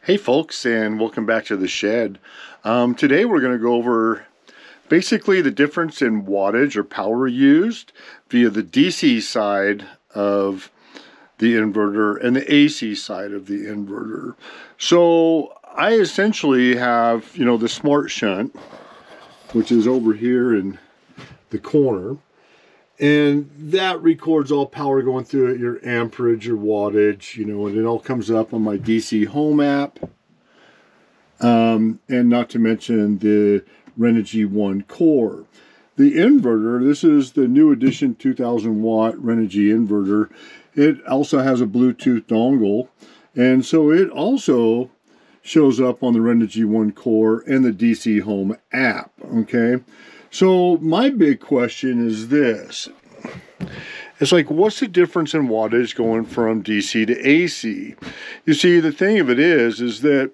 Hey folks, and welcome back to the shed. Today we're going to go over basically the difference in wattage or power used via the DC side of the inverter and the AC side of the inverter. So I essentially have, the smart shunt, which is over here in the corner. And that records all power going through it, your amperage, your wattage, and it all comes up on my DC home app. And not to mention the Renogy 1 core. The inverter, this is the new edition 2000 watt Renogy inverter. It also has a Bluetooth dongle. And so it also shows up on the Renogy 1 core and the DC home app. Okay. So my big question is this. It's like, what's the difference in wattage going from DC to AC? You see, the thing of it is that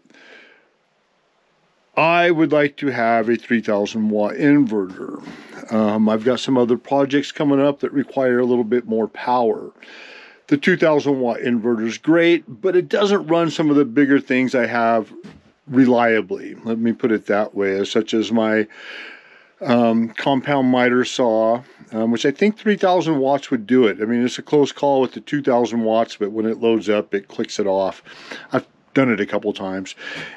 I would like to have a 3000 watt inverter. I've got some other projects coming up that require a little bit more power. The 2000 watt inverter is great, but it doesn't run some of the bigger things I have reliably. Let me put it that way, such as my compound miter saw, which I think 3000 watts would do it. I mean, it's a close call with the 2000 watts, but when it loads up, it clicks it off. I've done it a couple times.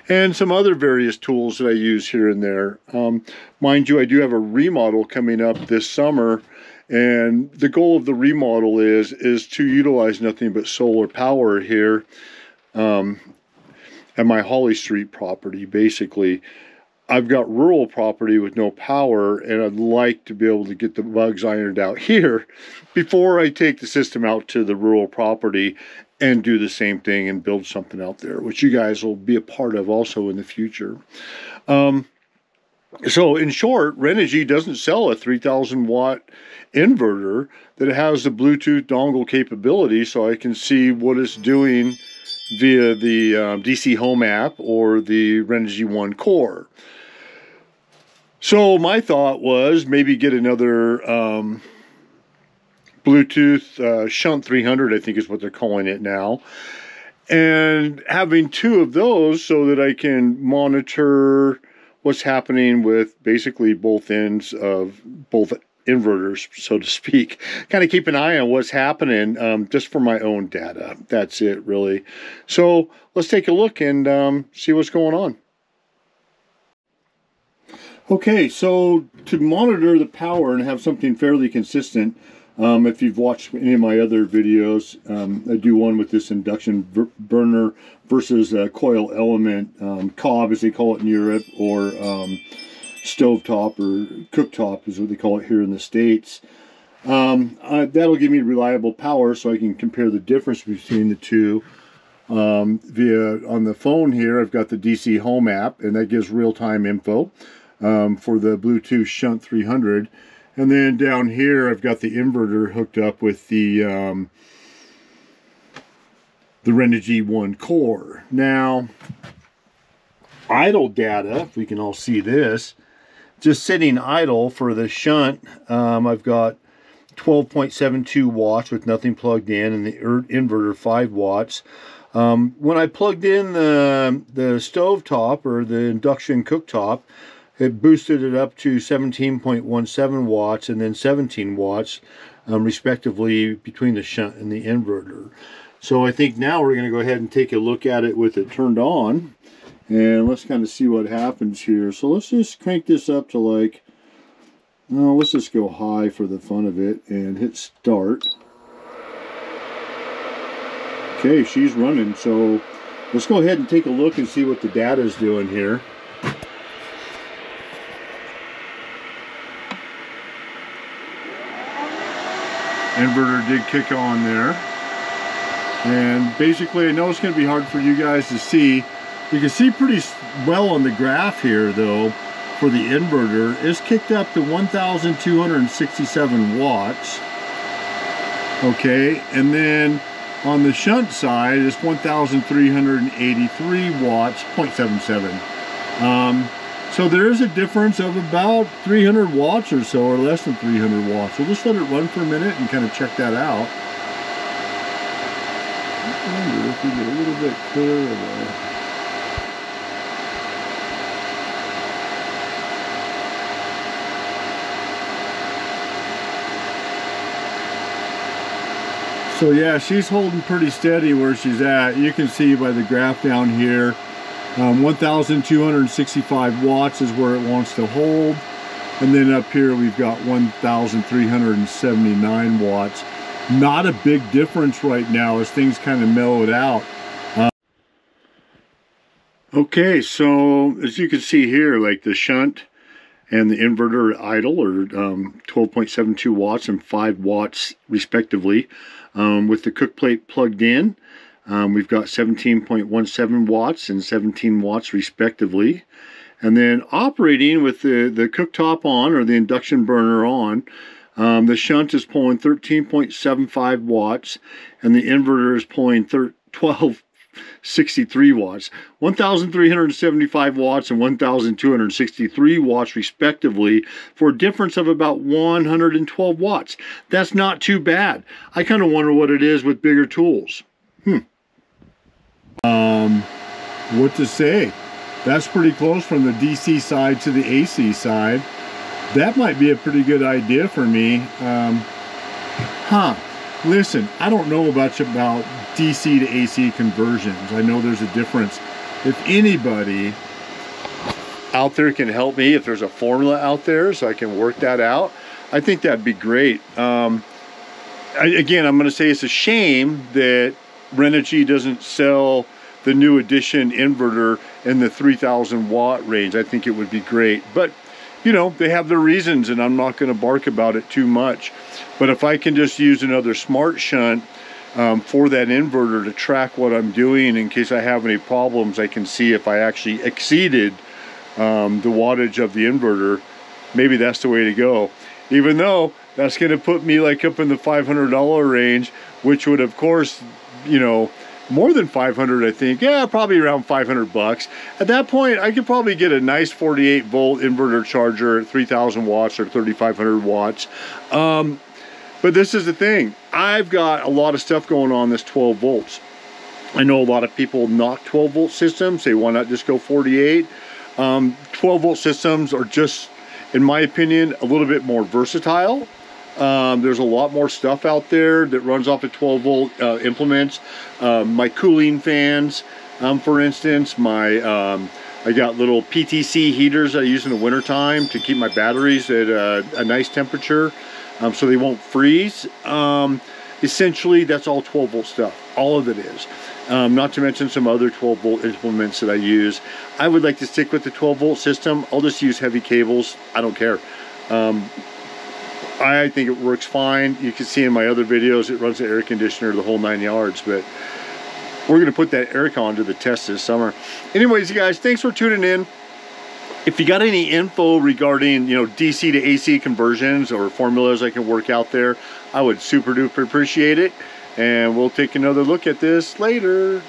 And some other various tools that I use here and there. Mind you, I do have a remodel coming up this summer, and the goal of the remodel is to utilize nothing but solar power here at my Holly Street property, basically. I've got rural property with no power, and I'd like to be able to get the bugs ironed out here before I take the system out to the rural property and do the same thing and build something out there, which you guys will be a part of also in the future. So in short, Renogy doesn't sell a 3000 watt inverter that has the Bluetooth dongle capability, so I can see what it's doing via the DC home app or the Renogy 1 core. So my thought was maybe get another Bluetooth shunt 300, I think is what they're calling it now, and having two of those so that I can monitor what's happening with basically both ends of both inverters, so to speak. Kind of keep an eye on what's happening just for my own data. That's it, really. So let's take a look and see what's going on. Okay, so to monitor the power and have something fairly consistent, if you've watched any of my other videos, I do one with this induction burner versus a coil element, cob as they call it in Europe, or stovetop or cooktop is what they call it here in the States. That'll give me reliable power so I can compare the difference between the two. On the phone here, I've got the DC home app, and that gives real-time info for the Bluetooth shunt 300. And then down here, I've got the inverter hooked up with the Renogy 1 core. Now, idle data, if we can all see this, just sitting idle for the shunt, I've got 12.72 watts with nothing plugged in, and the inverter 5 watts. When I plugged in the stovetop or the induction cooktop, it boosted it up to 17.17 watts and then 17 watts, respectively, between the shunt and the inverter. So I think now we're going to go ahead and take a look at it with it turned on. And let's kind of see what happens here. So let's just crank this up to let's just go high for the fun of it and hit start. Okay, she's running. So let's go ahead and take a look and see what the data is doing here. Inverter did kick on there. And basically, I know it's going to be hard for you guys to see. You can see pretty well on the graph here, though, for the inverter. It's kicked up to 1,267 watts. Okay, and then on the shunt side, it's 1,383 watts, 0.77. So there is a difference of about 300 watts or so, or less than 300 watts. So let's let it run for a minute and kind of check that out. I wonder if we get a little bit clearer of So yeah, she's holding pretty steady where she's at. You can see by the graph down here, 1,265 watts is where it wants to hold. And then up here we've got 1,379 watts. Not a big difference right now as things kind of mellow it out. Okay, so as you can see here, like the shunt and the inverter idle are 12.72 watts and 5 watts respectively. With the cook plate plugged in, we've got 17.17 watts and 17 watts respectively. And then operating with the cooktop on, or the induction burner on, the shunt is pulling 13.75 watts and the inverter is pulling 1263 watts. 1,375 watts and 1,263 watts respectively, for a difference of about 112 watts. That's not too bad. I kind of wonder what it is with bigger tools. What to say? That's pretty close from the DC side to the AC side. That might be a pretty good idea for me. Listen, I don't know much about DC to AC conversions. I know there's a difference. If anybody out there can help me, if there's a formula out there so I can work that out, I think that'd be great. Again, I'm going to say it's a shame that Renogy doesn't sell the new edition inverter in the 3,000 watt range. I think it would be great, but you know, they have their reasons and I'm not going to bark about it too much. But if I can just use another smart shunt for that inverter to track what I'm doing in case I have any problems, I can see if I actually exceeded the wattage of the inverter. Maybe that's the way to go, even though that's going to put me like up in the $500 range, which would of course, you know, more than 500, I think. Yeah, probably around 500 bucks. At that point, I could probably get a nice 48 volt inverter charger at 3,000 watts or 3,500 watts. But this is the thing. I've got a lot of stuff going on this 12 volts. I know a lot of people knock 12 volt systems. Say, why not just go 48? 12 volt systems are just, in my opinion, a little bit more versatile. There's a lot more stuff out there that runs off of 12 volt implements. My cooling fans, for instance, I got little PTC heaters I use in the winter time to keep my batteries at a nice temperature so they won't freeze. Essentially, that's all 12 volt stuff. All of it is. Not to mention some other 12 volt implements that I use. I would like to stick with the 12 volt system. I'll just use heavy cables. I don't care. I think it works fine. You can see in my other videos, it runs the air conditioner the whole 9 yards, but we're going to put that aircon to the test this summer. Anyways, you guys, thanks for tuning in. If you got any info regarding, you know, DC to AC conversions or formulas I can work out there, I would super duper appreciate it. And we'll take another look at this later.